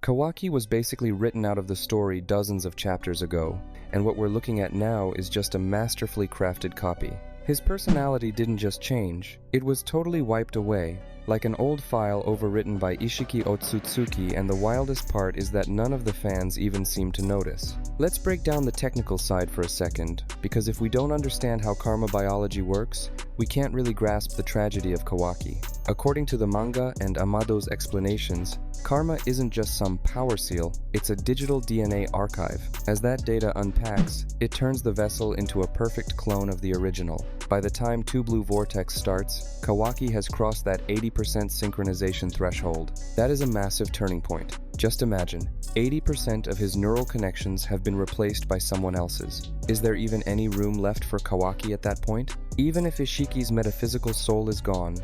Kawaki was basically written out of the story dozens of chapters ago, and what we're looking at now is just a masterfully crafted copy. His personality didn't just change, it was totally wiped away, like an old file overwritten by Isshiki Otsutsuki, and the wildest part is that none of the fans even seem to notice. Let's break down the technical side for a second, because if we don't understand how karma biology works, we can't really grasp the tragedy of Kawaki. According to the manga and Amado's explanations, karma isn't just some power seal, it's a digital DNA archive. As that data unpacks, it turns the vessel into a perfect clone of the original. By the time Two Blue Vortex starts, Kawaki has crossed that 80% synchronization threshold. That is a massive turning point. Just imagine, 80% of his neural connections have been replaced by someone else's. Is there even any room left for Kawaki at that point? Even if Isshiki's metaphysical soul is gone,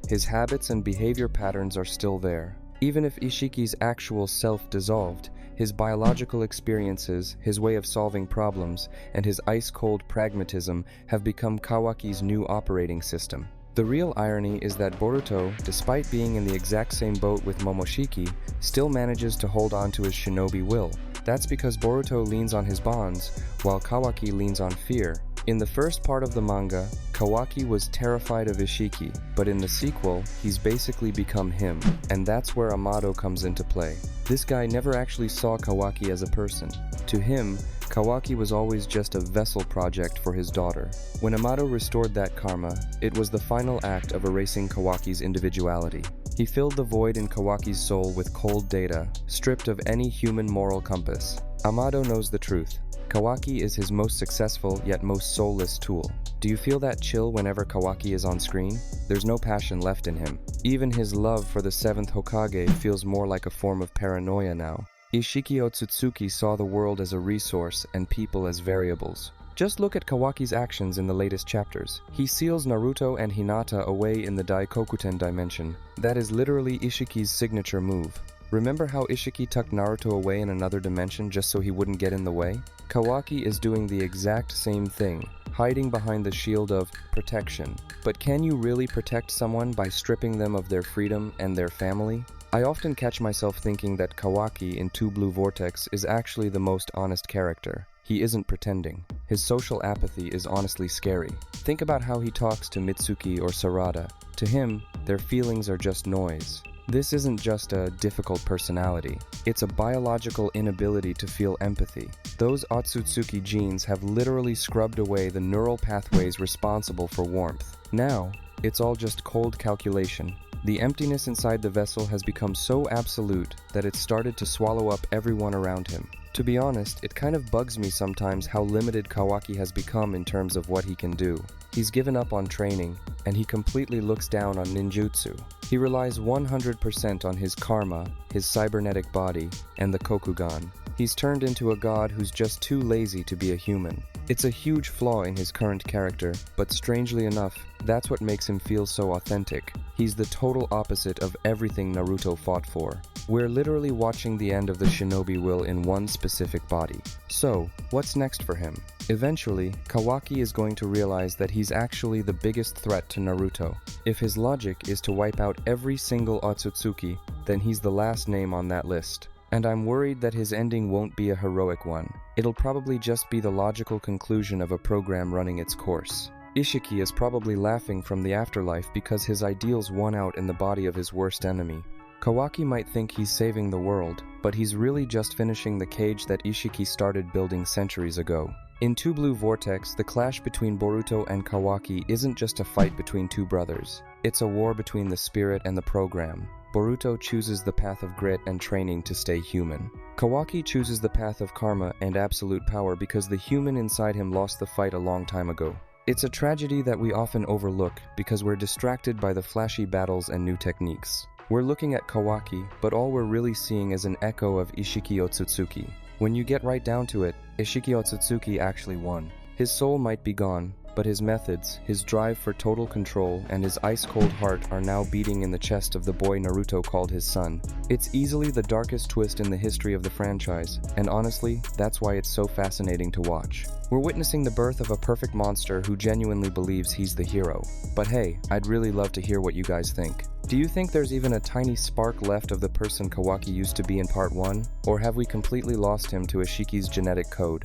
his habits and behavior patterns are still there. Even if Ishiki's actual self dissolved, his biological experiences, his way of solving problems, and his ice-cold pragmatism have become Kawaki's new operating system. The real irony is that Boruto, despite being in the exact same boat with Momoshiki, still manages to hold on to his shinobi will. That's because Boruto leans on his bonds, while Kawaki leans on fear. In the first part of the manga, Kawaki was terrified of Isshiki, but in the sequel, he's basically become him, and that's where Amado comes into play. This guy never actually saw Kawaki as a person. To him, Kawaki was always just a vessel project for his daughter. When Amado restored that karma, it was the final act of erasing Kawaki's individuality. He filled the void in Kawaki's soul with cold data, stripped of any human moral compass. Amado knows the truth. Kawaki is his most successful yet most soulless tool. Do you feel that chill whenever Kawaki is on screen? There's no passion left in him. Even his love for the 7th Hokage feels more like a form of paranoia now. Isshiki Otsutsuki saw the world as a resource and people as variables. Just look at Kawaki's actions in the latest chapters. He seals Naruto and Hinata away in the Daikokuten dimension. That is literally Ishiki's signature move. Remember how Isshiki tucked Naruto away in another dimension just so he wouldn't get in the way? Kawaki is doing the exact same thing, hiding behind the shield of protection. But can you really protect someone by stripping them of their freedom and their family? I often catch myself thinking that Kawaki in Two Blue Vortex is actually the most honest character. He isn't pretending. His social apathy is honestly scary. Think about how he talks to Mitsuki or Sarada. To him, their feelings are just noise. This isn't just a difficult personality. It's a biological inability to feel empathy. Those Otsutsuki genes have literally scrubbed away the neural pathways responsible for warmth. Now, it's all just cold calculation. The emptiness inside the vessel has become so absolute that it's started to swallow up everyone around him. To be honest, it kind of bugs me sometimes how limited Kawaki has become in terms of what he can do. He's given up on training, and he completely looks down on ninjutsu. He relies 100% on his karma, his cybernetic body, and the Kokugan. He's turned into a god who's just too lazy to be a human. It's a huge flaw in his current character, but strangely enough, that's what makes him feel so authentic. He's the total opposite of everything Naruto fought for. We're literally watching the end of the shinobi will in one specific body. So, what's next for him? Eventually, Kawaki is going to realize that he's actually the biggest threat to Naruto. If his logic is to wipe out every single Otsutsuki, then he's the last name on that list. And I'm worried that his ending won't be a heroic one. It'll probably just be the logical conclusion of a program running its course. Isshiki is probably laughing from the afterlife because his ideals won out in the body of his worst enemy. Kawaki might think he's saving the world, but he's really just finishing the cage that Isshiki started building centuries ago. In Two Blue Vortex, the clash between Boruto and Kawaki isn't just a fight between two brothers. It's a war between the spirit and the program. Boruto chooses the path of grit and training to stay human. Kawaki chooses the path of karma and absolute power because the human inside him lost the fight a long time ago. It's a tragedy that we often overlook because we're distracted by the flashy battles and new techniques. We're looking at Kawaki, but all we're really seeing is an echo of Isshiki Otsutsuki. When you get right down to it, Isshiki Otsutsuki actually won. His soul might be gone, but his methods, his drive for total control, and his ice-cold heart are now beating in the chest of the boy Naruto called his son. It's easily the darkest twist in the history of the franchise, and honestly, that's why it's so fascinating to watch. We're witnessing the birth of a perfect monster who genuinely believes he's the hero. But hey, I'd really love to hear what you guys think. Do you think there's even a tiny spark left of the person Kawaki used to be in Part 1? Or have we completely lost him to Isshiki's genetic code?